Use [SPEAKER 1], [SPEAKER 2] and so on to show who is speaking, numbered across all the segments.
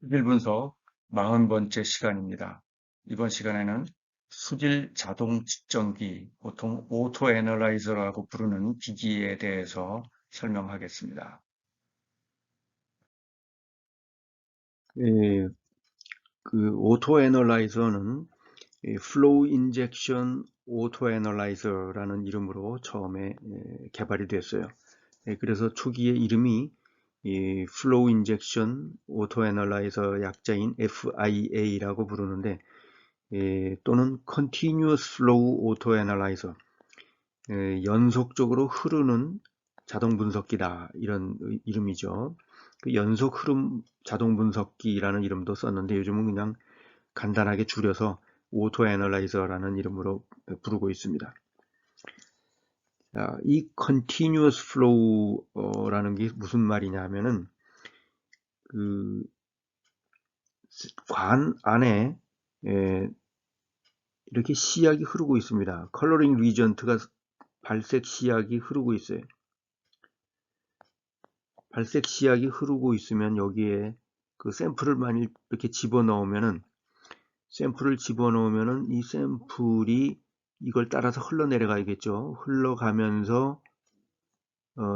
[SPEAKER 1] 수질 분석 40번째 시간입니다. 이번 시간에는 수질 자동 측정기, 보통 오토 애널라이저라고 부르는 기기에 대해서 설명하겠습니다.
[SPEAKER 2] 예, 오토 애널라이저는 플로우 인젝션 오토 애널라이저라는 이름으로 처음에 개발이 됐어요. 그래서 초기의 이름이 플로우 인젝션 오토 애널라이저 약자인 FIA라고 부르는데, 또는 Continuous Flow Auto Analyzer, 연속적으로 흐르는 자동 분석기다, 이런 이름이죠. 그 연속 흐름 자동 분석기라는 이름도 썼는데, 요즘은 그냥 간단하게 줄여서 오토 애널라이저라는 이름으로 부르고 있습니다. 이 continuous flow라는 게 무슨 말이냐 하면은, 그 관 안에 이렇게 시약이 흐르고 있습니다. 컬러링 리전트가 발색 시약이 흐르고 있어요. 발색 시약이 흐르고 있으면 여기에 그 샘플을 만일 이렇게 집어넣으면은 이 샘플이 이걸 따라서 흘러내려가야겠죠.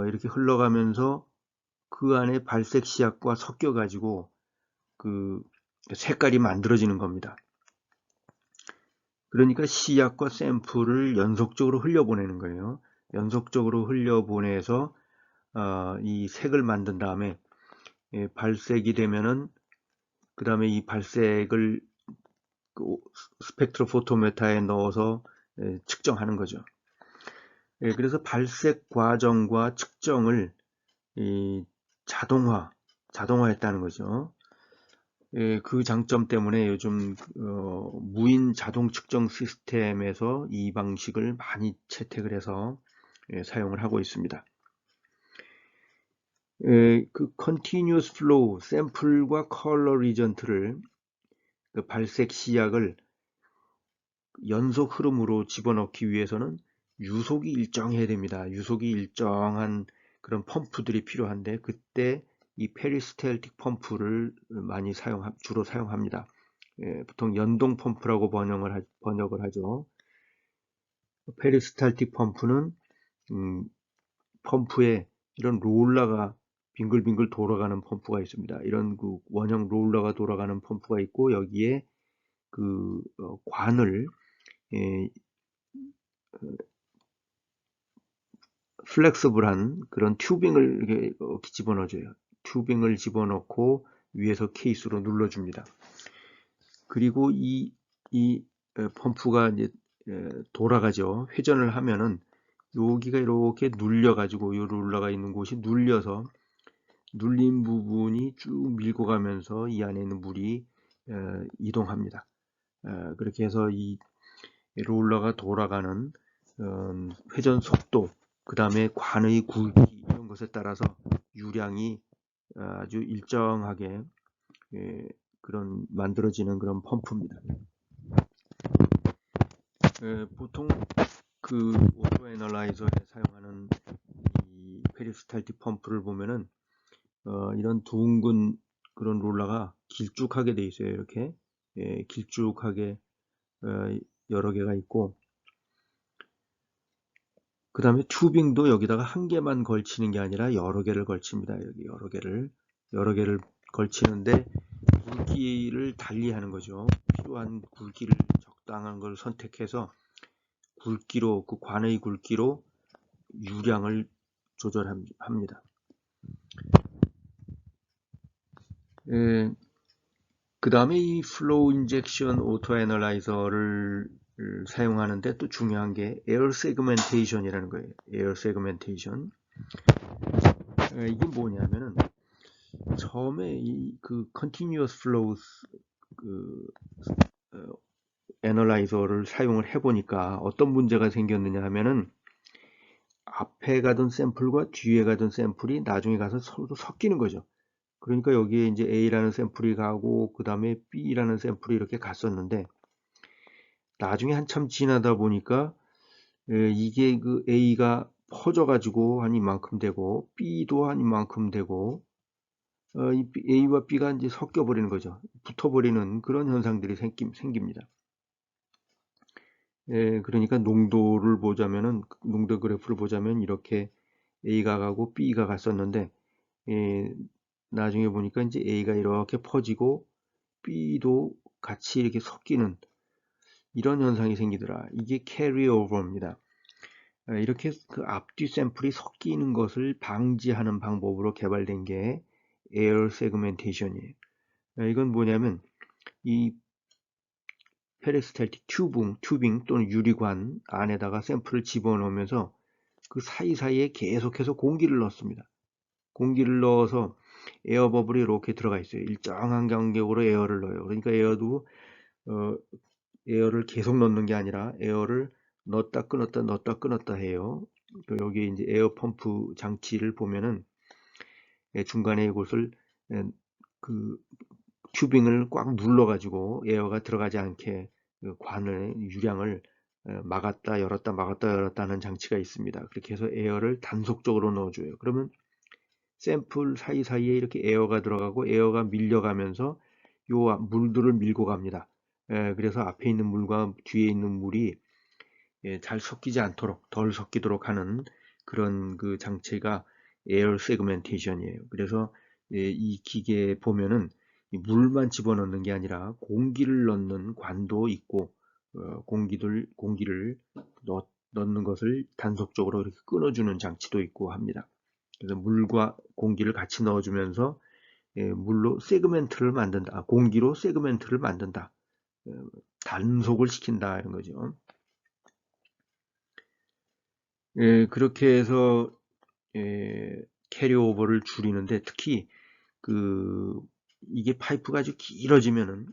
[SPEAKER 2] 이렇게 흘러가면서 그 안에 발색 시약과 섞여가지고 그 색깔이 만들어지는 겁니다. 그러니까 시약과 샘플을 연속적으로 흘려보내는 거예요. 연속적으로 흘려보내서 이 색을 만든 다음에 발색이 되면은 그 다음에 이 발색을 스펙트로포토메터에 넣어서 측정하는 거죠. 그래서 발색 과정과 측정을 자동화했다는 거죠. 그 장점 때문에 요즘 무인 자동 측정 시스템에서 이 방식을 많이 채택을 해서 사용을 하고 있습니다. 그 continuous flow 샘플과 컬러 리전트를, 그 발색 시약을 연속 흐름으로 집어넣기 위해서는 유속이 일정해야 됩니다. 유속이 일정한 그런 펌프들이 필요한데, 그때 이 페리스탈틱 펌프를 주로 사용합니다. 보통 연동 펌프라고 번역을 하죠. 페리스탈틱 펌프는 펌프에 이런 롤러가 빙글빙글 돌아가는 펌프가 있습니다. 이런 그 원형 롤러가 돌아가는 펌프가 있고, 여기에 그 관을 플렉서블한 그런 튜빙을 이렇게 집어넣어줘요. 튜빙을 집어넣고 위에서 케이스로 눌러줍니다. 그리고 이 펌프가 이제 돌아가죠. 회전을 하면은 여기가 이렇게 눌려가지고, 이 롤러가 있는 곳이 눌려서 눌린 부분이 쭉 밀고 가면서 이 안에 있는 물이 이동합니다. 그렇게 해서 이 롤러가 돌아가는 회전 속도, 그 다음에 관의 굵기, 이런 것에 따라서 유량이 아주 일정하게 그런 만들어지는 그런 펌프입니다. 보통 그 오토 애널라이저에 사용하는 이 페리스탈틱 펌프를 보면은 이런 둥근 그런 롤러가 길쭉하게 돼 있어요. 이렇게 길쭉하게 여러 개가 있고, 그 다음에 튜빙도 여기다가 한 개만 걸치는 게 아니라 여러 개를 걸칩니다. 여기 여러 개를 걸치는데 굵기를 달리하는 거죠. 필요한 굵기를, 적당한 걸 선택해서 굵기로, 그 관의 굵기로 유량을 조절합니다. 그 다음에 이 플로우 인젝션 오토 애널라이저를 사용하는데 또 중요한 게 에어 세그멘테이션이라는 거예요. 에어 세그멘테이션. 이게 뭐냐면은, 처음에 이 그 continuous flow 그 애널라이저를 사용을 해보니까 어떤 문제가 생겼느냐 하면은, 앞에 가던 샘플과 뒤에 가던 샘플이 나중에 가서 서로 섞이는 거죠. 그러니까 여기에 이제 A라는 샘플이 가고, 그 다음에 B라는 샘플이 이렇게 갔었는데, 나중에 한참 지나다 보니까 이게 그 A가 퍼져가지고 한 이만큼 되고, B도 한 이만큼 되고, 이 A와 B가 이제 섞여 버리는 거죠. 붙어 버리는 그런 현상들이 생깁니다. 그러니까 농도를 보자면은, 농도 그래프를 보자면 이렇게 A가 가고 B가 갔었는데, 나중에 보니까 이제 A가 이렇게 퍼지고 B도 같이 이렇게 섞이는 이런 현상이 생기더라. 이게 캐리오버입니다. 이렇게 그 앞뒤 샘플이 섞이는 것을 방지하는 방법으로 개발된 게 에어 세그멘테이션이에요. 이건 뭐냐면 이 페리스탈틱 튜빙 또는 유리관 안에다가 샘플을 집어넣으면서 그 사이사이에 계속해서 공기를 넣습니다. 공기를 넣어서 에어 버블이 이렇게 들어가 있어요. 일정한 간격으로 에어를 넣어요. 그러니까 에어도 에어를 계속 넣는 게 아니라 에어를 넣었다 끊었다 넣었다 끊었다 해요. 여기 이제 에어 펌프 장치를 보면은 중간에 이곳을 그 튜빙을 꽉 눌러 가지고 에어가 들어가지 않게 그 관의 유량을 막았다 열었다 막았다 열었다 하는 장치가 있습니다. 그렇게 해서 에어를 단속적으로 넣어줘요. 그러면 샘플 사이사이에 이렇게 에어가 들어가고 에어가 밀려가면서 요 물들을 밀고 갑니다. 그래서 앞에 있는 물과 뒤에 있는 물이 잘 섞이지 않도록 덜 섞이도록 하는 그런 그 장치가 에어 세그멘테이션이에요. 그래서 이 기계에 보면은 물만 집어넣는 게 아니라 공기를 넣는 관도 있고 공기를 넣는 것을 단속적으로 이렇게 끊어주는 장치도 있고 합니다. 그래서 물과 공기를 같이 넣어주면서 물로 세그멘트를 만든다. 공기로 세그멘트를 만든다. 단속을 시킨다 이런 거죠. 그렇게 해서 캐리오버를 줄이는데 특히 그 이게 파이프가 아주 길어지면은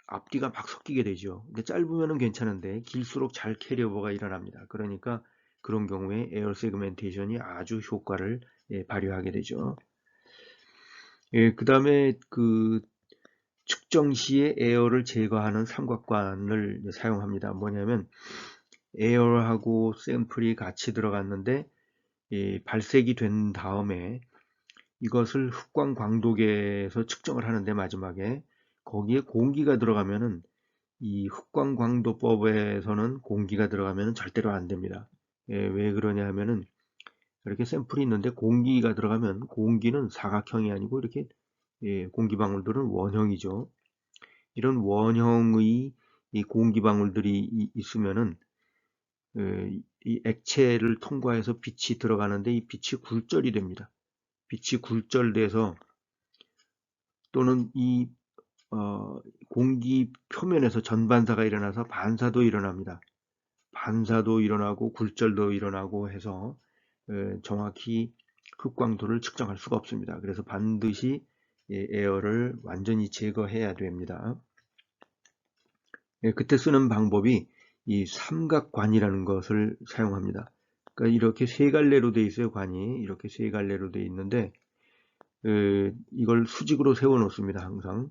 [SPEAKER 2] 앞뒤가 막 섞이게 되죠. 근데 짧으면은 괜찮은데 길수록 잘 캐리오버가 일어납니다. 그러니까 그런 경우에 에어 세그멘테이션이 아주 효과를 발휘하게 되죠. 그 다음에 그 측정 시에 에어를 제거하는 삼각관을 사용합니다. 뭐냐면 에어하고 샘플이 같이 들어갔는데 발색이 된 다음에 이것을 흑광 광도계에서 측정을 하는데 마지막에 거기에 공기가 들어가면은 이 흑광 광도법에서는 공기가 들어가면은 절대로 안 됩니다. 왜 그러냐 하면은 이렇게 샘플이 있는데 공기가 들어가면 공기는 사각형이 아니고 이렇게 공기방울들은 원형이죠. 이런 원형의 이 공기방울들이 있으면은 이 액체를 통과해서 빛이 들어가는데 이 빛이 굴절이 됩니다. 빛이 굴절돼서 또는 이 공기 표면에서 전반사가 일어나서 반사도 일어납니다. 반사도 일어나고 굴절도 일어나고 해서 정확히 흑광도를 측정할 수가 없습니다. 그래서 반드시 에어를 완전히 제거해야 됩니다. 그때 쓰는 방법이 이 삼각관이라는 것을 사용합니다. 그러니까 이렇게 세 갈래로 되어 있어요. 관이 이렇게 세 갈래로 되어 있는데 이걸 수직으로 세워 놓습니다. 항상.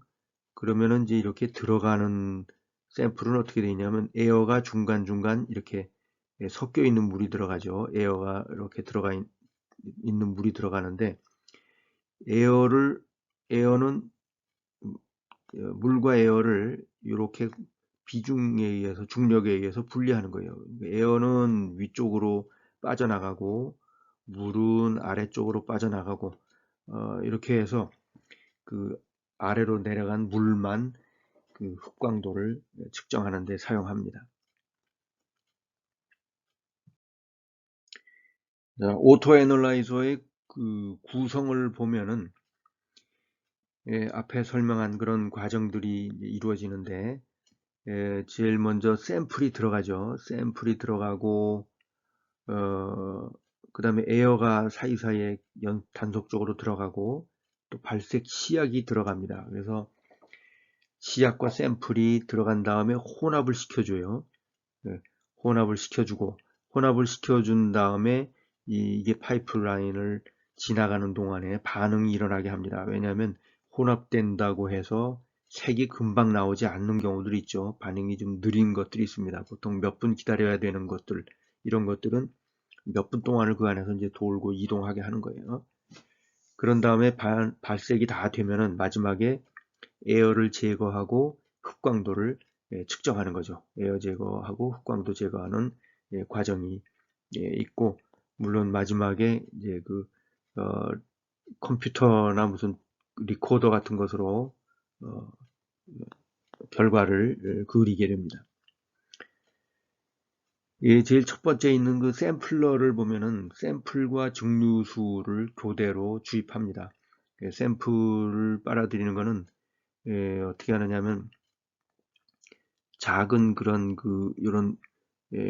[SPEAKER 2] 그러면은 이제 이렇게 들어가는 샘플은 어떻게 되냐면 에어가 중간중간 이렇게 섞여 있는 물이 들어가죠. 에어가 이렇게 들어가 있는 물이 들어가는데 에어는 물과 에어를 이렇게 비중에 의해서 중력에 의해서 분리하는 거예요. 에어는 위쪽으로 빠져나가고 물은 아래쪽으로 빠져나가고 이렇게 해서 그 아래로 내려간 물만 그 흑광도를 측정하는 데 사용합니다. 오토 애널라이저의 그 구성을 보면은 앞에 설명한 그런 과정들이 이루어지는데 제일 먼저 샘플이 들어가죠. 샘플이 들어가고 그 다음에 에어가 사이사이에 단속적으로 들어가고 또 발색 시약이 들어갑니다. 그래서 시약과 샘플이 들어간 다음에 혼합을 시켜줘요. 혼합을 시켜주고 혼합을 시켜준 다음에 이게 파이프라인을 지나가는 동안에 반응이 일어나게 합니다. 왜냐하면 혼합된다고 해서 색이 금방 나오지 않는 경우들이 있죠. 반응이 좀 느린 것들이 있습니다. 보통 몇 분 기다려야 되는 것들, 이런 것들은 몇 분 동안을 그 안에서 이제 돌고 이동하게 하는 거예요. 그런 다음에 발색이 다 되면은 마지막에 에어를 제거하고 흑광도를 측정하는 거죠. 에어 제거하고 흑광도 제거하는 과정이 있고, 물론 마지막에 이제 어, 컴퓨터나 무슨 리코더 같은 것으로 어, 결과를 그리게 됩니다. 제일 첫 번째 있는 그 샘플러를 보면은 샘플과 증류수를 교대로 주입합니다. 샘플을 빨아들이는 거는 어떻게 하느냐면 작은 그런 이런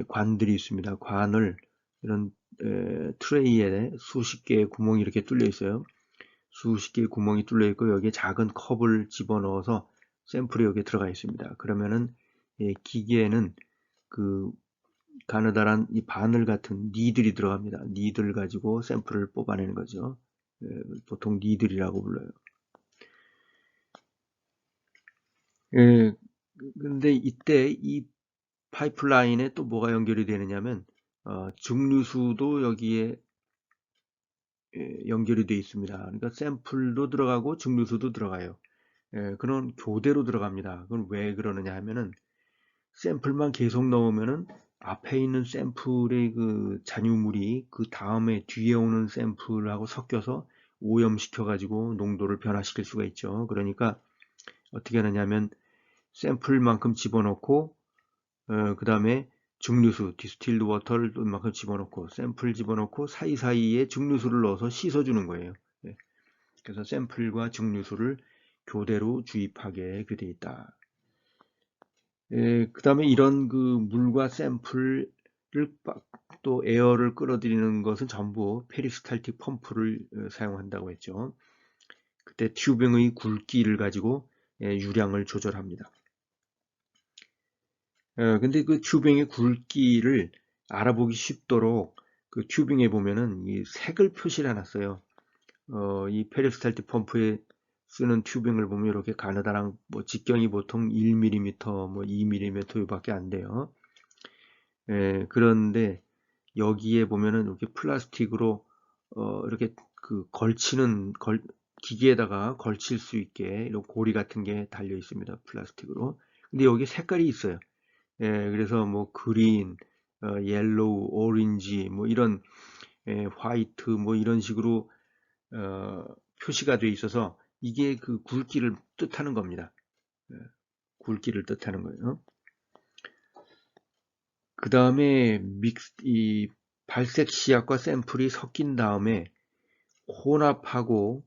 [SPEAKER 2] 관들이 있습니다. 관을 이런 트레이에 수십 개의 구멍이 이렇게 뚫려 있어요. 수십 개의 구멍이 뚫려 있고 여기에 작은 컵을 집어넣어서 샘플이 여기에 들어가 있습니다. 그러면은 기계에는 그 가느다란 이 바늘 같은 니들이 들어갑니다. 니들 가지고 샘플을 뽑아내는 거죠. 보통 니들이라고 불러요. 근데 이때 이 파이프라인에 또 뭐가 연결이 되느냐면 증류수도 여기에 연결이 되어 있습니다. 그러니까 샘플도 들어가고 증류수도 들어가요. 그런 교대로 들어갑니다. 그건 왜 그러느냐 하면은 샘플만 계속 넣으면은 앞에 있는 샘플의 그 잔유물이 그 다음에 뒤에 오는 샘플하고 섞여서 오염시켜 가지고 농도를 변화시킬 수가 있죠. 그러니까 어떻게 하느냐면 샘플만큼 집어넣고 그 다음에 증류수, 디스틸드 워터를 이만큼 집어넣고 샘플 집어넣고 사이사이에 증류수를 넣어서 씻어주는 거예요. 그래서 샘플과 증류수를 교대로 주입하게 되어 있다. 그 다음에 이런 그 물과 샘플을 또 에어를 끌어들이는 것은 전부 페리스탈틱 펌프를 사용한다고 했죠. 그때 튜빙의 굵기를 가지고 유량을 조절합니다. 근데 그 튜빙의 굵기를 알아보기 쉽도록 그 튜빙에 보면은 이 색을 표시를 해놨어요. 이 페리스탈틱 펌프에 쓰는 튜빙을 보면 이렇게 가느다란 뭐 직경이 보통 1mm, 뭐 2mm 밖에 안 돼요. 그런데 여기에 보면은 이렇게 플라스틱으로 이렇게 그 기계에다가 걸칠 수 있게 이런 고리 같은 게 달려 있습니다. 플라스틱으로. 근데 여기 색깔이 있어요. 그래서 뭐 그린, 옐로우, 오렌지 뭐 이런 화이트 뭐 이런 식으로 표시가 되어 있어서 이게 그 굵기를 뜻하는 겁니다. 굵기를 뜻하는 거예요. 그 다음에 이 발색 시약과 샘플이 섞인 다음에 혼합하고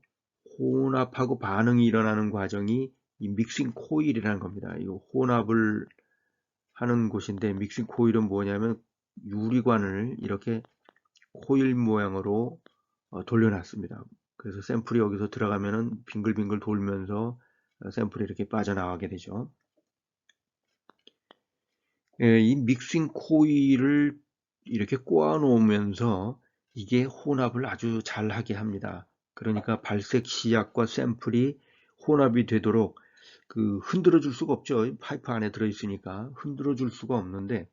[SPEAKER 2] 반응이 일어나는 과정이 이 믹싱 코일이라는 겁니다. 이 혼합을 하는 곳인데 믹싱 코일은 뭐냐면 유리관을 이렇게 코일 모양으로 돌려놨습니다. 그래서 샘플이 여기서 들어가면은 빙글빙글 돌면서 샘플이 이렇게 빠져나가게 되죠. 이 믹싱 코일을 이렇게 꼬아 놓으면서 이게 혼합을 아주 잘 하게 합니다. 그러니까 발색 시약과 샘플이 혼합이 되도록 흔들어 줄 수가 없죠. 파이프 안에 들어 있으니까 흔들어 줄 수가 없는데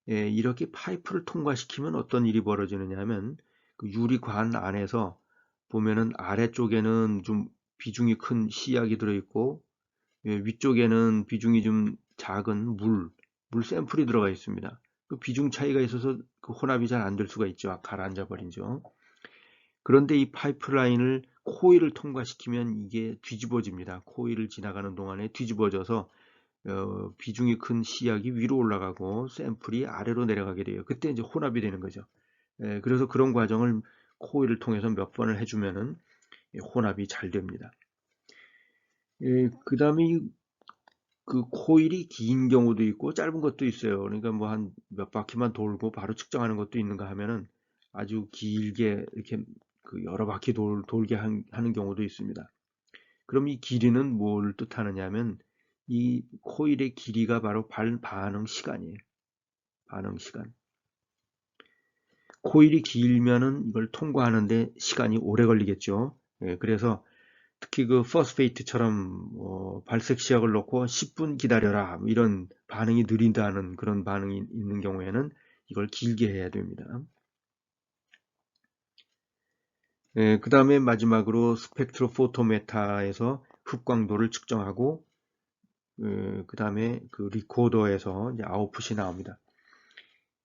[SPEAKER 2] 이렇게 파이프를 통과시키면 어떤 일이 벌어지느냐 하면 그 유리관 안에서 보면은 아래쪽에는 좀 비중이 큰 시약이 들어있고 위쪽에는 비중이 좀 작은 물 샘플이 들어가 있습니다. 그 비중 차이가 있어서 그 혼합이 잘 안 될 수가 있죠. 가라앉아 버리죠. 그런데 이 파이프라인을 코일을 통과시키면 이게 뒤집어집니다. 코일을 지나가는 동안에 뒤집어져서 비중이 큰 시약이 위로 올라가고 샘플이 아래로 내려가게 돼요. 그때 이제 혼합이 되는 거죠. 그래서 그런 과정을 코일을 통해서 몇 번을 해주면은 혼합이 잘 됩니다. 그 다음에 그 코일이 긴 경우도 있고 짧은 것도 있어요. 그러니까 뭐 한 몇 바퀴만 돌고 바로 측정하는 것도 있는가 하면은 아주 길게 이렇게 그 여러 바퀴 돌게 하는 경우도 있습니다. 그럼 이 길이는 뭘 뜻하느냐 하면 이 코일의 길이가 바로 반응 시간이에요. 반응 시간. 코일이 길면은 이걸 통과하는데 시간이 오래 걸리겠죠. 그래서 특히 그 퍼스페이트처럼 발색 시약을 넣고 10분 기다려라 뭐 이런 반응이 느린다는 그런 반응이 있는 경우에는 이걸 길게 해야 됩니다. 그 다음에 마지막으로 스펙트로포토메타에서 흡광도를 측정하고 그 다음에 그 리코더에서 이제 아웃풋이 나옵니다.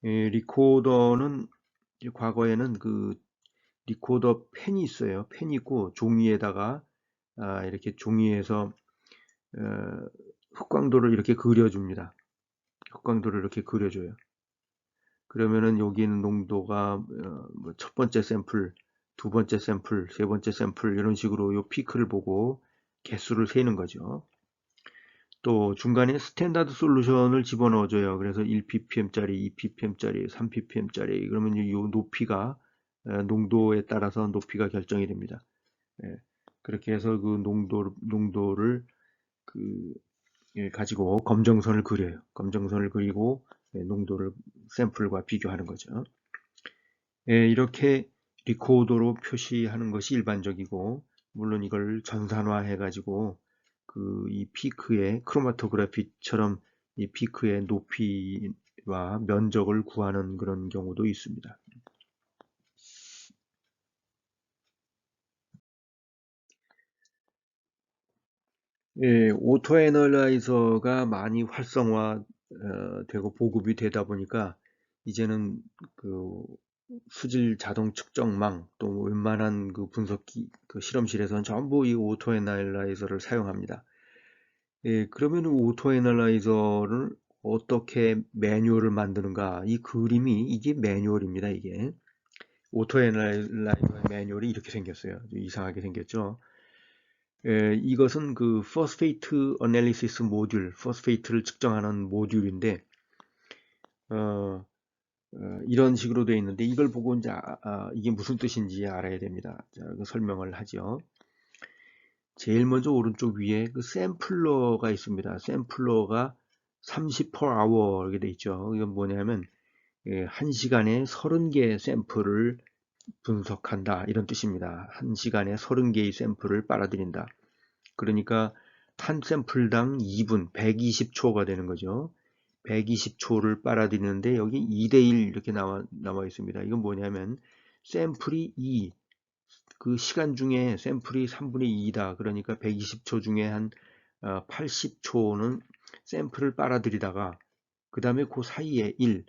[SPEAKER 2] 리코더는 과거에는 그 리코더 펜이 있어요. 펜이 있고 종이에다가 이렇게 종이에서 흑광도를 이렇게 그려줍니다. 흑광도를 이렇게 그려줘요. 그러면은 여기 있는 농도가 뭐첫 번째 샘플, 두 번째 샘플, 세 번째 샘플 이런 식으로 요 피크를 보고 개수를 세는 거죠. 또 중간에 스탠다드 솔루션을 집어넣어줘요. 그래서 1ppm짜리, 2ppm짜리, 3ppm짜리 그러면 이 높이가 농도에 따라서 높이가 결정이 됩니다. 예, 그렇게 해서 그 농도를 그 가지고 검정선을 그려요. 검정선을 그리고 농도를 샘플과 비교하는 거죠. 이렇게 리코더로 표시하는 것이 일반적이고, 물론 이걸 전산화해 가지고 그 이 피크의 크로마토그래피처럼 이 피크의 높이와 면적을 구하는 그런 경우도 있습니다. 오토 애널라이저가 많이 활성화되고 보급이 되다 보니까 이제는 그 수질 자동 측정망 또 웬만한 그 분석기 그 실험실에서는 전부 이 오토 애널라이저를 사용합니다. 그러면 오토 애널라이저를 어떻게 매뉴얼을 만드는가? 이 그림이 이게 매뉴얼입니다. 이게 오토 애널라이저의 매뉴얼이 이렇게 생겼어요. 좀 이상하게 생겼죠. 이것은 그 포스페이트 어널리시스 모듈, 포스페이트를 측정하는 모듈인데 어, 이런 식으로 되어 있는데 이걸 보고 이제 이게 무슨 뜻인지 알아야 됩니다. 자, 그 설명을 하죠. 제일 먼저 오른쪽 위에 그 샘플러가 있습니다. 샘플러가 30 per hour 이렇게 돼 있죠. 이건 뭐냐면 1시간에 30개의 샘플을 분석한다 이런 뜻입니다. 1시간에 30개의 샘플을 빨아들인다. 그러니까 한 샘플당 2분, 120초가 되는 거죠. 120초를 빨아들이는데 여기 2대1 이렇게 나와 있습니다. 이건 뭐냐면 샘플이 2, 그 시간 중에 샘플이 3분의 2다. 그러니까 120초 중에 한 80초는 샘플을 빨아들이다가 그 다음에 그 사이에 1,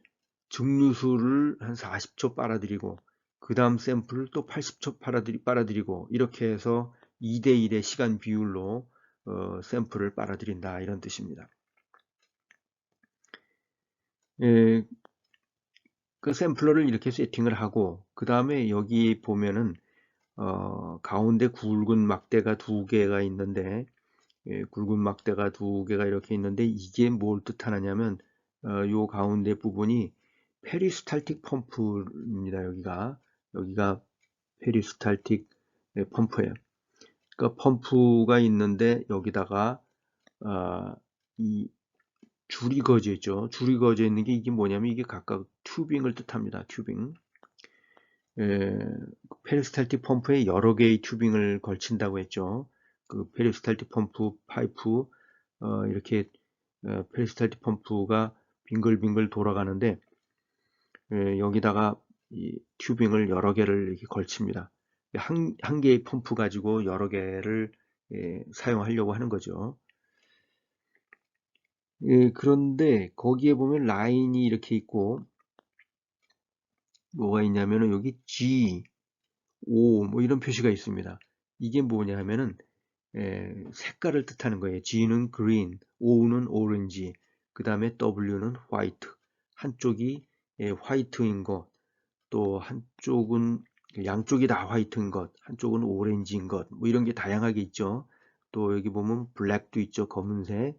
[SPEAKER 2] 증류수를 한 40초 빨아들이고 그 다음 샘플을 또 80초 빨아들이고 이렇게 해서 2대1의 시간 비율로 샘플을 빨아들인다 이런 뜻입니다. 예, 그 샘플러를 이렇게 세팅을 하고 그 다음에 여기 보면은 가운데 굵은 막대가 두 개가 있는데 굵은 막대가 두 개가 이렇게 있는데 이게 뭘 뜻하느냐면 요 가운데 부분이 페리스탈틱 펌프입니다. 여기가 페리스탈틱 펌프예요. 그러니까 펌프가 있는데 여기다가 이 줄이 거져 있죠. 줄이 거져 있는 게 이게 뭐냐면 이게 각각 튜빙을 뜻합니다. 튜빙. 페리스탈틱 펌프에 여러 개의 튜빙을 걸친다고 했죠. 그 페리스탈틱 펌프 파이프 이렇게 페리스탈틱 펌프가 빙글빙글 돌아가는데 여기다가 이 튜빙을 여러 개를 이렇게 걸칩니다. 한 개의 펌프 가지고 여러 개를 사용하려고 하는 거죠. 그런데 거기에 보면 라인이 이렇게 있고 뭐가 있냐면은 여기 G, O 뭐 이런 표시가 있습니다. 이게 뭐냐 하면은 색깔을 뜻하는 거예요. G는 green, O는 orange, 그 다음에 W는 white. 한쪽이 화이트인 것, 또 한쪽은 양쪽이 다 화이트인 것, 한쪽은 오렌지인 것, 뭐 이런 게 다양하게 있죠. 또 여기 보면 블랙도 있죠. 검은색.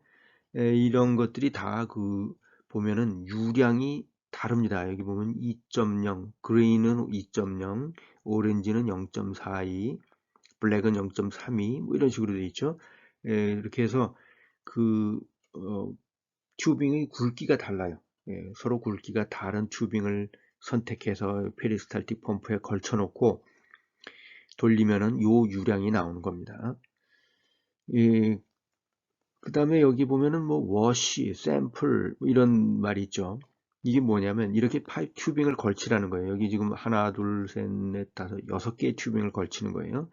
[SPEAKER 2] 이런 것들이 다 그 보면은 유량이 다릅니다. 여기 보면 2.0, 그레이는 2.0, 오렌지는 0.42, 블랙은 0.32, 뭐 이런 식으로 되어 있죠. 이렇게 해서 그 튜빙의 굵기가 달라요. 서로 굵기가 다른 튜빙을 선택해서 페리스탈틱 펌프에 걸쳐 놓고 돌리면은 요 유량이 나오는 겁니다. 그 다음에 여기 보면은 뭐 워시, 샘플 뭐 이런 말이 있죠. 이게 뭐냐면 이렇게 파이프 튜빙을 걸치라는 거예요. 여기 지금 하나, 둘, 셋, 넷, 다섯, 6개의 튜빙을 걸치는 거예요.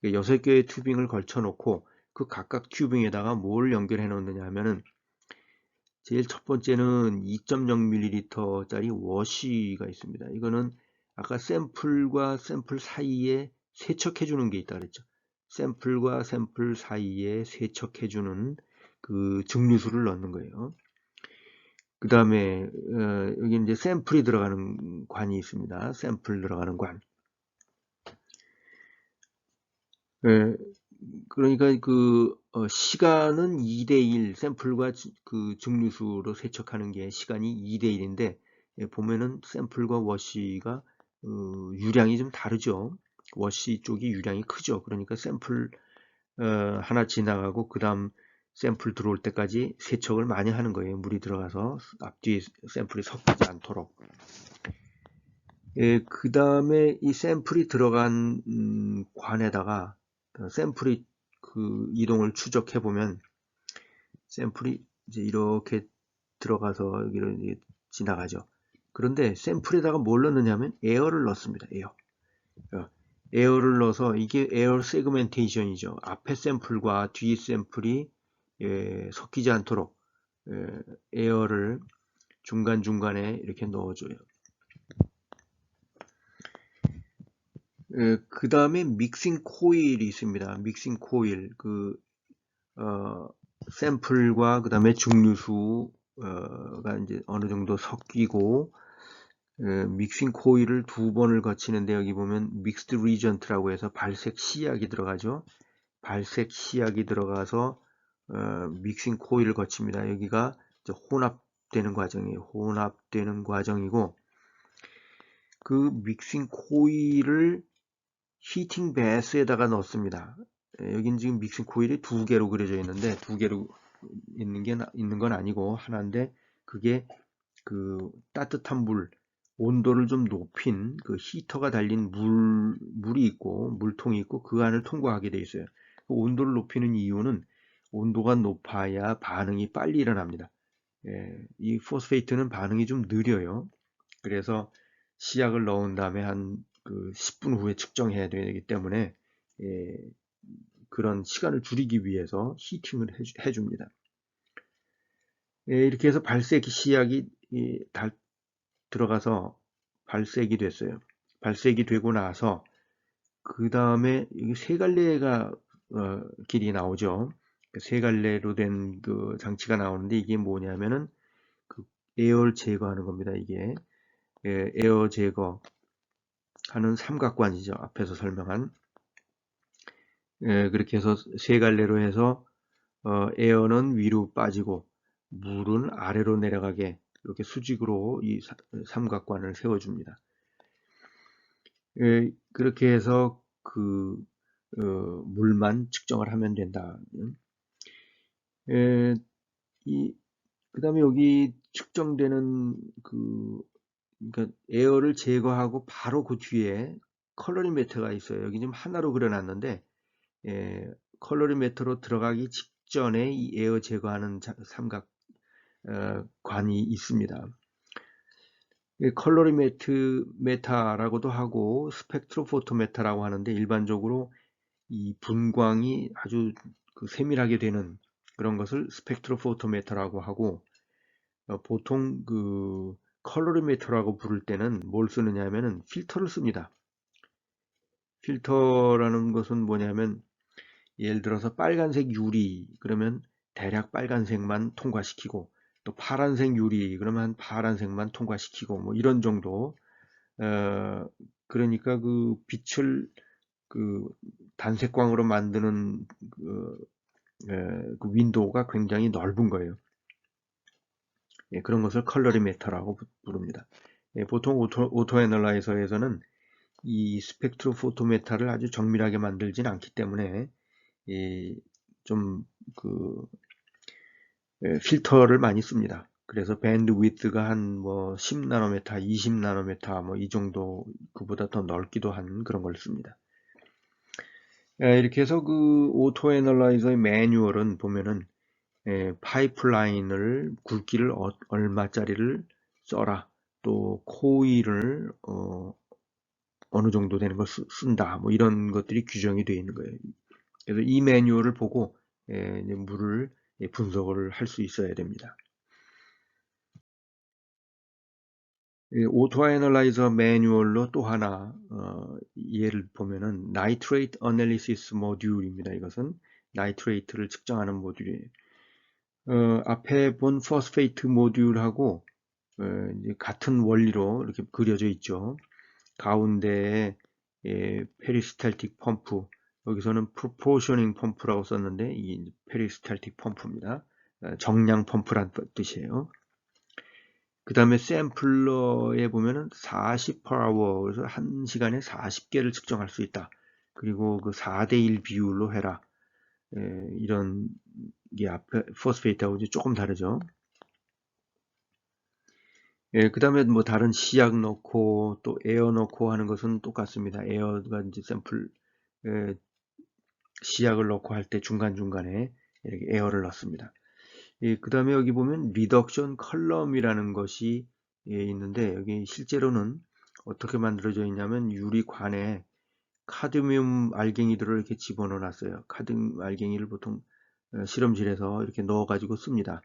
[SPEAKER 2] 6개의 튜빙을 걸쳐 놓고 그 각각 튜빙에다가 뭘 연결해 놓느냐 하면은 제일 첫 번째는 2.0ml 짜리 워시가 있습니다. 이거는 아까 샘플과 샘플 사이에 세척해 주는 게 있다 그랬죠. 샘플과 샘플 사이에 세척해 주는 그 증류수를 넣는 거예요. 그 다음에 여기 이제 샘플이 들어가는 관이 있습니다. 샘플 들어가는 관. 그러니까 그 시간은 2대1 샘플과 그 증류수로 세척하는 게 시간이 2대1인데 보면은 샘플과 워시가 유량이 좀 다르죠. 워시 쪽이 유량이 크죠. 그러니까 샘플 하나 지나가고 그 다음 샘플 들어올 때까지 세척을 많이 하는 거예요. 물이 들어가서 앞뒤 샘플이 섞이지 않도록. 그 다음에 이 샘플이 들어간 관에다가 샘플이 그 이동을 추적해 보면 샘플이 이제 이렇게 들어가서 여기를 이제 지나가죠. 그런데 샘플에다가 뭘 넣느냐면 에어를 넣습니다. 에어를 넣어서 이게 에어 세그멘테이션이죠. 앞에 샘플과 뒤 샘플이 섞이지 않도록 에어를 중간중간에 이렇게 넣어줘요. 그 다음에 믹싱 코일이 있습니다. 믹싱 코일, 샘플과 그 다음에 증류수가 이제 어느 정도 섞이고, 믹싱 코일을 2번을 거치는데 여기 보면 믹스드 리전트라고 해서 발색 시약이 들어가죠. 발색 시약이 들어가서, 믹싱 코일을 거칩니다. 여기가 이제 혼합되는 과정이에요. 혼합되는 과정이고, 그 믹싱 코일을 히팅 베스에다가 넣습니다. 여긴 지금 믹싱 코일이 2개로 그려져 있는데 2개로 있는 건 아니고 하나인데 그게 그 따뜻한 물 온도를 좀 높인 그 히터가 달린 물이 있고 물통이 있고 그 안을 통과하게 돼 있어요. 그 온도를 높이는 이유는 온도가 높아야 반응이 빨리 일어납니다. 이 포스페이트는 반응이 좀 느려요. 그래서 시약을 넣은 다음에 한 그 10분 후에 측정해야 되기 때문에 그런 시간을 줄이기 위해서 히팅을 해줍니다. 이렇게 해서 발색 시약이 들어가서 발색이 됐어요. 발색이 되고 나서 그 다음에 세 갈래가 길이 나오죠. 세 갈래로 된 그 장치가 나오는데 이게 뭐냐면은 그 에어를 제거하는 겁니다. 이게 에어 제거 하는 삼각관이죠. 앞에서 설명한. 그렇게 해서 세 갈래로 해서 에어는 위로 빠지고 물은 아래로 내려가게 이렇게 수직으로 이 삼각관을 세워줍니다. 그렇게 해서 그 물만 측정을 하면 된다. 그 다음에 여기 측정되는 그러니까 에어를 제거하고 바로 그 뒤에 컬러리메터가 있어요. 여기 지금 하나로 그려놨는데 컬러리메터로 들어가기 직전에 이 에어 제거하는 삼각 관이 있습니다. 컬러리메타라고도 하고 스펙트로포토메타라고 하는데 일반적으로 이 분광이 아주 세밀하게 되는 그런 것을 스펙트로포토메타라고 하고 보통 그 컬러리메터라고 부를 때는 뭘 쓰느냐 하면은 필터를 씁니다. 필터라는 것은 뭐냐면 예를 들어서 빨간색 유리 그러면 대략 빨간색만 통과시키고 또 파란색 유리 그러면 파란색만 통과시키고 뭐 이런 정도 그러니까 그 빛을 그 단색광으로 만드는 그 윈도우가 굉장히 넓은 거예요. 그런 것을 컬러리메터라고 부릅니다. 보통 오토 애널라이저에서는 이 스펙트로 포토메타를 아주 정밀하게 만들진 않기 때문에 좀 필터를 많이 씁니다. 그래서 밴드 위드가 한 뭐 10나노메타, 20나노메타 뭐 이 정도 그보다 더 넓기도 한 그런 걸 씁니다. 이렇게 해서 그 오토 애널라이저의 매뉴얼은 보면은 파이프라인을 굵기를 얼마짜리를 써라. 또 코일을 어느 정도 되는 걸 쓴다. 뭐 이런 것들이 규정이 되어 있는 거예요. 그래서 이 매뉴얼을 보고 이제 물을 분석을 할 수 있어야 됩니다. 오토 애널라이저 매뉴얼로 또 하나 예를 보면은 나이트레이트 어널리시스 모듈입니다. 이것은 나이트레이트를 측정하는 모듈이에요. 앞에 본 포스페이트 모듈하고 이제 같은 원리로 이렇게 그려져 있죠. 가운데에 페리스탈틱 펌프, 여기서는 프로포셔닝 펌프라고 썼는데 이 페리스탈틱 펌프입니다. 정량 펌프란 뜻이에요. 그 다음에 샘플러에 보면은 40 per hour, 그래서 1시간에 40개를 측정할 수 있다. 그리고 그 4대1 비율로 해라. 이런 게 앞에 포스페이트하고 조금 다르죠. 그 다음에 뭐 다른 시약 넣고 또 에어 넣고 하는 것은 똑같습니다. 에어가 이제 샘플 시약을 넣고 할 때 중간중간에 이렇게 에어를 넣습니다. 그 다음에 여기 보면 리덕션 컬럼이라는 것이 있는데 여기 실제로는 어떻게 만들어져 있냐면 유리관에 카드뮴 알갱이들을 이렇게 집어넣어 놨어요. 카드뮴 알갱이를 보통 실험실에서 이렇게 넣어 가지고 씁니다.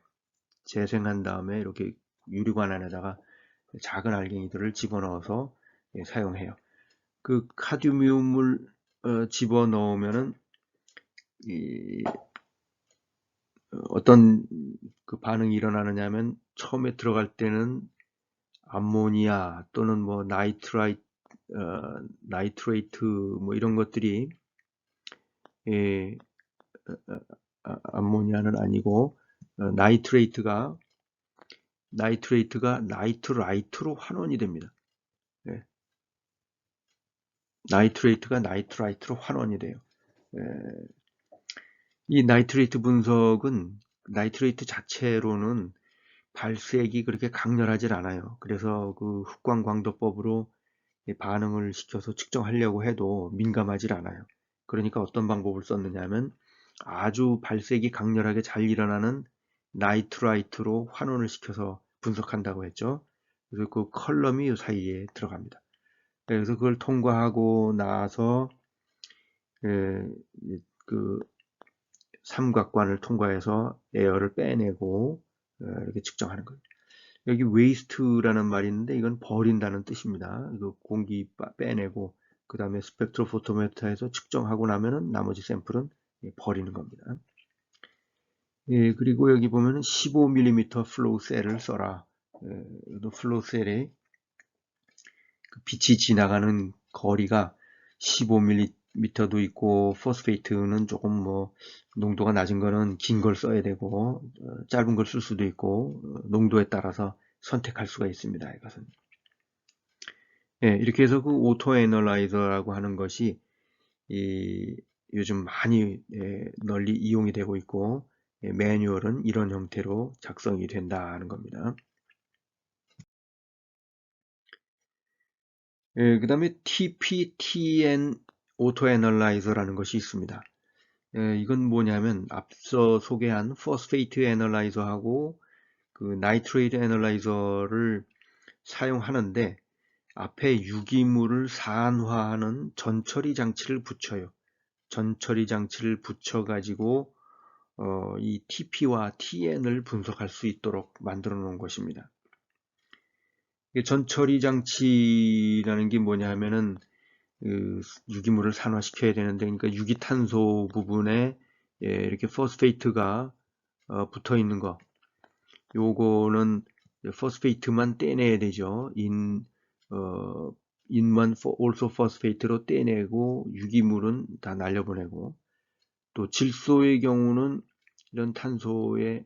[SPEAKER 2] 재생한 다음에 이렇게 유리관 안에다가 작은 알갱이들을 집어넣어서 사용해요. 그 카드뮴을 집어넣으면은 어떤 그 반응이 일어나느냐 하면 처음에 들어갈 때는 암모니아 또는 뭐 나이트레이트 뭐 이런 것들이 암모니아는 아니고 나이트레이트가 나이트라이트로 환원이 됩니다. 나이트레이트가 나이트라이트로 환원이 돼요. 이 나이트레이트 분석은 나이트레이트 자체로는 발색이 그렇게 강렬하질 않아요. 그래서 그 흑광광도법으로 반응을 시켜서 측정하려고 해도 민감하질 않아요. 그러니까 어떤 방법을 썼느냐 하면 아주 발색이 강렬하게 잘 일어나는 나이트라이트로 환원을 시켜서 분석한다고 했죠. 그래서 그 컬럼이 이 사이에 들어갑니다. 그래서 그걸 통과하고 나서 그 삼각관을 통과해서 에어를 빼내고 이렇게 측정하는 거예요. 여기 waste라는 말이 있는데 이건 버린다는 뜻입니다. 이거 공기 빼내고 그 다음에 스펙트로포토메터에서 측정하고 나면은 나머지 샘플은 버리는 겁니다. 그리고 여기 보면은 15mm 플로우 셀을 써라. 플로우 셀에 그 빛이 지나가는 거리가 15mm도 있고 포스페이트는 조금 뭐 농도가 낮은 거는 긴 걸 써야 되고 짧은 걸 쓸 수도 있고 농도에 따라서 선택할 수가 있습니다. 이것은 이렇게 해서 그 오토 애널라이저라고 하는 것이 요즘 많이 널리 이용이 되고 있고 매뉴얼은 이런 형태로 작성이 된다는 겁니다. 그 다음에 TPTN 오토 애널라이저라는 것이 있습니다. 이건 뭐냐면 앞서 소개한 포스페이트 애널라이저하고 그 나이트레이트 애널라이저를 사용하는데 앞에 유기물을 산화하는 전처리 장치를 붙여요. 전처리 장치를 붙여 가지고 이 TP와 TN을 분석할 수 있도록 만들어 놓은 것입니다. 전처리 장치라는 게 뭐냐 하면은 그 유기물을 산화시켜야 되는데, 그러니까 유기탄소 부분에 이렇게 포스페이트가 붙어 있는 거, 요거는 포스페이트만 떼내야 되죠. 인만 also 포스페이트로 떼내고 유기물은 다 날려보내고, 또 질소의 경우는 이런 탄소에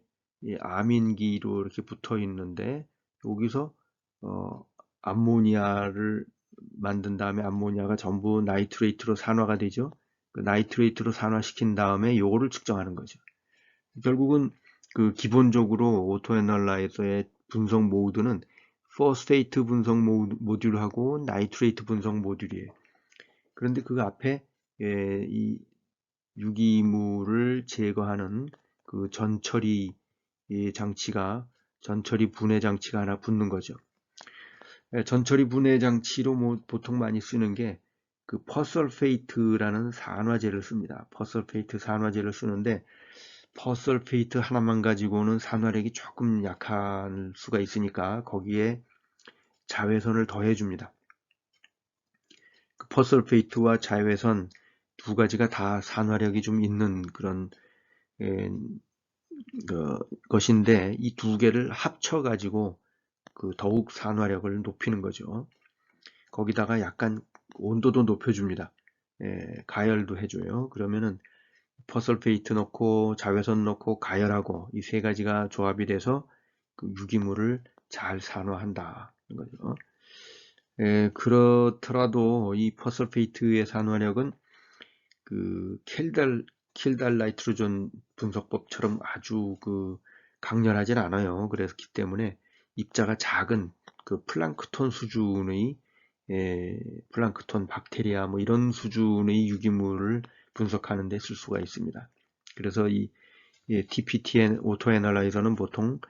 [SPEAKER 2] 아민기로 이렇게 붙어 있는데 여기서 암모니아를 만든 다음에 암모니아가 전부 나이트레이트로 산화가 되죠. 그 나이트레이트로 산화시킨 다음에 요거를 측정하는 거죠. 결국은 그 기본적으로 오토애널라이저의 분석 모드는 포스페이트 분석 모듈하고 나이트레이트 분석 모듈이에요. 그런데 그 앞에 이 유기물을 제거하는 그 전처리 장치가 전처리 분해 장치가 하나 붙는 거죠. 전처리 분해 장치로 뭐 보통 많이 쓰는 게 그 퍼설페이트라는 산화제를 씁니다. 퍼설페이트 산화제를 쓰는데 퍼설페이트 하나만 가지고는 산화력이 조금 약할 수가 있으니까 거기에 자외선을 더해 줍니다. 그 퍼설페이트와 자외선 두 가지가 다 산화력이 좀 있는 그런 에, 것인데 이 두 개를 합쳐 가지고 그 더욱 산화력을 높이는 거죠. 거기다가 약간 온도도 높여줍니다. 가열도 해줘요. 그러면은 퍼설페이트 넣고 자외선 넣고 가열하고 이 세 가지가 조합이 돼서 그 유기물을 잘 산화한다. 거죠. 그렇더라도 이 퍼설페이트의 산화력은 그 킬달 나이트로존 분석법처럼 아주 그 강렬하진 않아요. 그렇기 때문에 입자가 작은 그 플랑크톤 수준의 플랑크톤, 박테리아 뭐 이런 수준의 유기물을 분석하는 데 쓸 수가 있습니다. 그래서 이 DPT 오토 애널라이저는 보통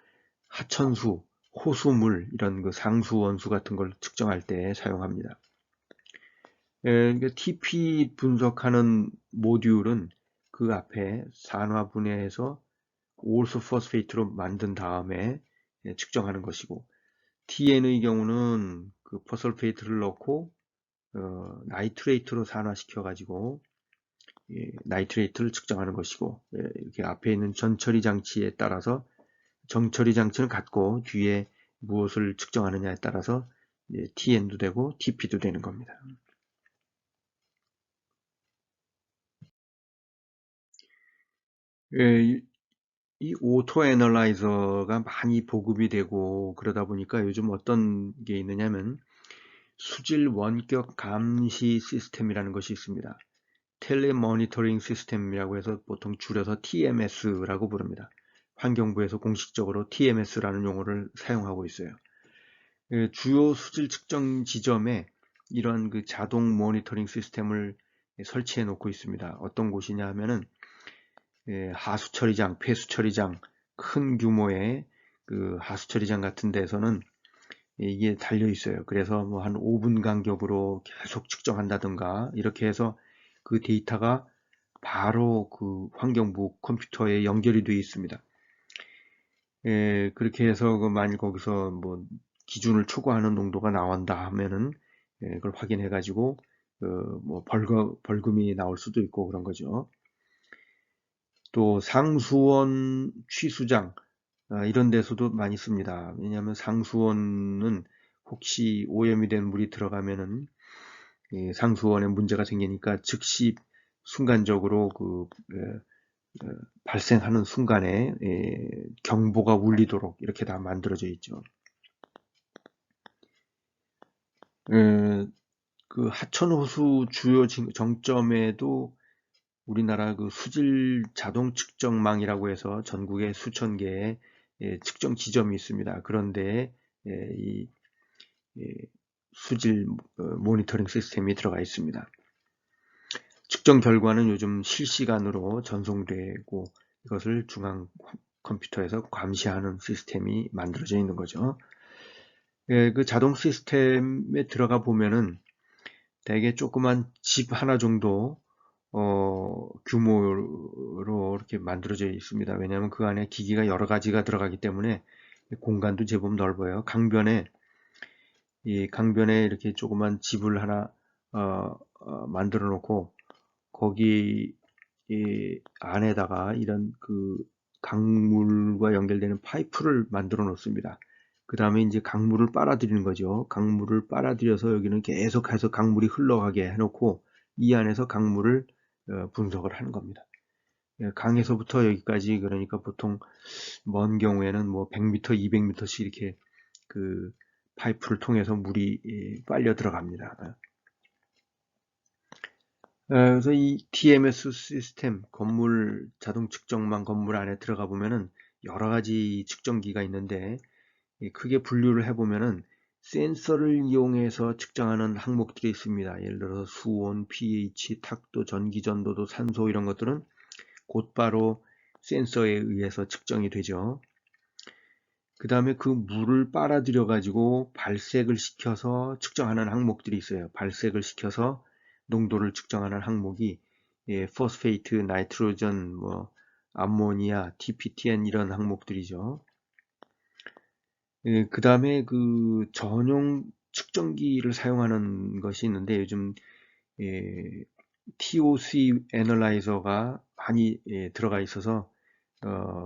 [SPEAKER 2] 하천수, 호수물 이런 그 상수 원수 같은 걸 측정할 때 사용합니다. TP 분석하는 모듈은 그 앞에 산화 분해해서 올소 포스페이트로 만든 다음에 측정하는 것이고 TN의 경우는 그 포설페이트를 넣고 나이트레이트로 산화시켜 가지고 나이트레이트를 측정하는 것이고 이렇게 앞에 있는 전처리 장치에 따라서 정처리 장치는 같고 뒤에 무엇을 측정하느냐에 따라서 TN도 되고 TP도 되는 겁니다. 이 오토 애널라이저가 많이 보급이 되고 그러다 보니까 요즘 어떤 게 있느냐면 수질 원격 감시 시스템이라는 것이 있습니다. 텔레 모니터링 시스템이라고 해서 보통 줄여서 TMS라고 부릅니다. 환경부에서 공식적으로 TMS라는 용어를 사용하고 있어요. 주요 수질 측정 지점에 이런 그 자동 모니터링 시스템을 설치해 놓고 있습니다. 어떤 곳이냐 하면은 하수처리장, 폐수처리장, 큰 규모의 그 하수처리장 같은 데서는 이게 달려 있어요. 그래서 뭐 한 5분 간격으로 계속 측정한다든가 이렇게 해서 그 데이터가 바로 그 환경부 컴퓨터에 연결이 되어 있습니다. 그렇게 해서 그 만일 거기서 뭐 기준을 초과하는 농도가 나온다 하면은 그걸 확인해 가지고 뭐 벌금이 나올 수도 있고 그런 거죠. 또 상수원 취수장 이런 데서도 많이 씁니다. 왜냐하면 상수원은 혹시 오염이 된 물이 들어가면은 상수원에 문제가 생기니까 즉시 순간적으로 그 발생하는 순간에 경보가 울리도록 이렇게 다 만들어져 있죠. 그 하천호수 주요 정점에도 우리나라 그 수질 자동 측정망이라고 해서 전국에 수천 개의 측정 지점이 있습니다. 그런데 이 수질 모니터링 시스템이 들어가 있습니다. 측정 결과는 요즘 실시간으로 전송되고 이것을 중앙 컴퓨터에서 감시하는 시스템이 만들어져 있는 거죠. 그 자동 시스템에 들어가 보면은 대개 조그만 집 하나 정도 규모로 이렇게 만들어져 있습니다. 왜냐하면 그 안에 기기가 여러 가지가 들어가기 때문에 공간도 제법 넓어요. 이 강변에 이렇게 조그만 집을 하나 만들어 놓고 거기 이 안에다가 이런 그 강물과 연결되는 파이프를 만들어 놓습니다. 그 다음에 이제 강물을 빨아들이는 거죠. 강물을 빨아들여서 여기는 계속해서 강물이 흘러가게 해놓고 이 안에서 강물을 분석을 하는 겁니다. 강에서부터 여기까지 그러니까 보통 먼 경우에는 뭐 100m, 200m씩 이렇게 그 파이프를 통해서 물이 빨려 들어갑니다. 그래서 이 TMS 시스템, 건물 자동 측정망 건물 안에 들어가 보면은 여러 가지 측정기가 있는데 크게 분류를 해보면은 센서를 이용해서 측정하는 항목들이 있습니다. 예를 들어서 수온, pH, 탁도, 전기전도도, 산소 이런 것들은 곧바로 센서에 의해서 측정이 되죠. 그 다음에 그 물을 빨아들여 가지고 발색을 시켜서 측정하는 항목들이 있어요. 발색을 시켜서 농도를 측정하는 항목이 포스페이트, 나이트로전, 뭐 암모니아, TPTN 이런 항목들이죠. 그 다음에 그 전용 측정기를 사용하는 것이 있는데 요즘 TOC 애널라이저가 많이 들어가 있어서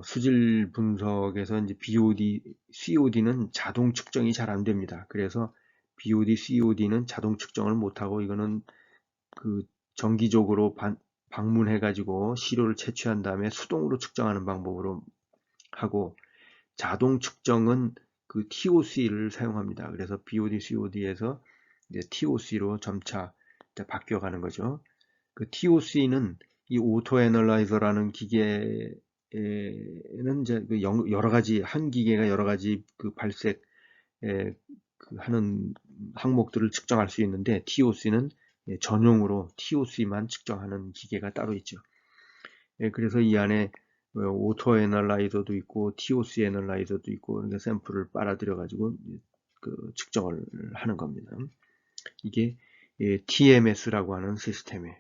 [SPEAKER 2] 수질 분석에서 이제 BOD, COD는 자동 측정이 잘 안 됩니다. 그래서 BOD, COD는 자동 측정을 못하고 이거는 그 정기적으로 방문해가지고 시료를 채취한 다음에 수동으로 측정하는 방법으로 하고 자동 측정은 그 TOC를 사용합니다. 그래서 BOD, COD에서 이제 TOC로 점차 바뀌어가는 거죠. 그 TOC는 이 오토 애널라이저라는 기계에는 이제 그 여러 가지 한 기계가 여러 가지 그 발색 그 하는 항목들을 측정할 수 있는데 TOC는 전용으로 TOC만 측정하는 기계가 따로 있죠. 그래서 이 안에 오토 애널라이저도 있고 TOC 애널라이저도 있고 그러니까 샘플을 빨아들여 가지고 그 측정을 하는 겁니다. 이게 TMS라고 하는 시스템이에요.